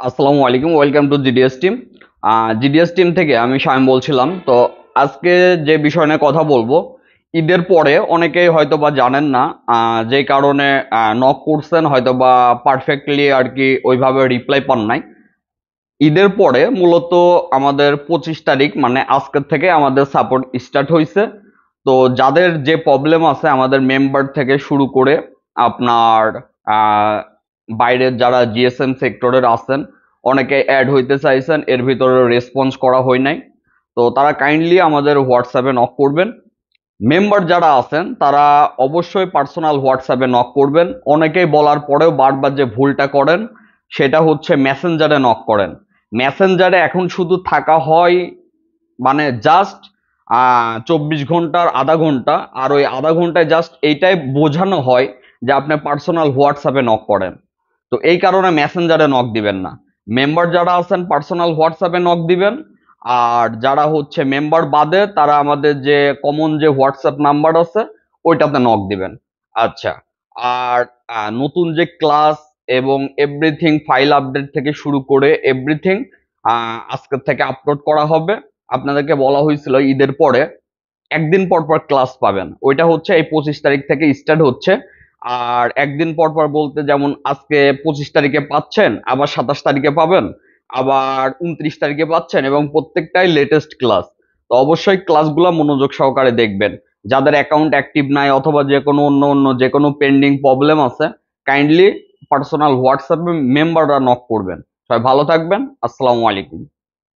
আসসালামু আলাইকুম, welcome to GDS team. GDS team থেকে আমি শামিম বলছিলাম। তো আজকে যে বিষয় নিয়ে কথা বলবো, ঈদের পরে অনেকেই হয়তো বা জানেন না, যে কারণে নক করছেন, হয়তো বা পারফেক্টলি আর কি ওইভাবে রিপ্লাই পান নাই। ঈদের পরে মূলত আমাদের 25 তারিখ মানে আজকের থেকে আমাদের সাপোর্ট স্টার্ট হয়েছে। তো যাদের যে প্রবলেম আছে আমাদের মেম্বার থেকে শুরু করে আপনার আহ, বাইরের যারা জিএসএম সেক্টরের আছেন, অনেকে অ্যাড হইতে চাইছেন, এর ভিতরে রেসপন্স করা হয় নাই। তো তারা কাইন্ডলি আমাদের হোয়াটসঅ্যাপে নক করবেন। মেম্বার যারা আছেন তারা অবশ্যই পার্সোনাল হোয়াটসঅ্যাপে নক করবেন। অনেকেই বলার পরেও বারবার যে ভুলটা করেন সেটা হচ্ছে মেসেঞ্জারে নক করেন। মেসেঞ্জারে এখন শুধু থাকা হয় মানে জাস্ট 24 ঘন্টার আধা ঘন্টা, আর ওই আধা ঘন্টায় জাস্ট এইটাই বোঝানো হয় যে আপনি পার্সোনাল হোয়াটসঅ্যাপে নক করেন। তো এই কারণে মেসেঞ্জারে নক দিবেন না। মেম্বার যারা আছেন পার্সোনাল হোয়াটসঅ্যাপে নক দিবেন। আর যারা হচ্ছে মেম্বার বাদে তারা আমাদের যে কমন যে হোয়াটসঅ্যাপ নাম্বার আছে ওইটাতে নক দিবেন। আচ্ছা। আর নতুন যে ক্লাস এবং এভরিথিং, ফাইল আপডেট থেকে শুরু করে এভরিথিং আজকের থেকে আপলোড করা হবে। আপনাদেরকে বলা হয়েছিল ঈদের পরে একদিন পর পর ক্লাস পাবেন, ওইটা হচ্ছে এই 25 তারিখ থেকে স্টার্ট হচ্ছে। আর একদিন পর পর বলতে যেমন আজকে 25 তারিখে পাচ্ছেন, আবার 27 তারিখে পাবেন, আবার 29 তারিখে পাচ্ছেন, এবং প্রত্যেকটাই লেটেস্ট ক্লাস। তো অবশ্যই ক্লাসগুলো মনোযোগ সহকারে দেখবেন। যাদের অ্যাকাউন্ট অ্যাক্টিভ নাই অথবা যে কোনো অন্য অন্য যে কোনো পেন্ডিং প্রবলেম আছে, কাইন্ডলি পার্সোনাল হোয়াটসঅ্যাপে মেম্বাররা নক করবেন। সবাই ভালো থাকবেন। আসসালামু আলাইকুম।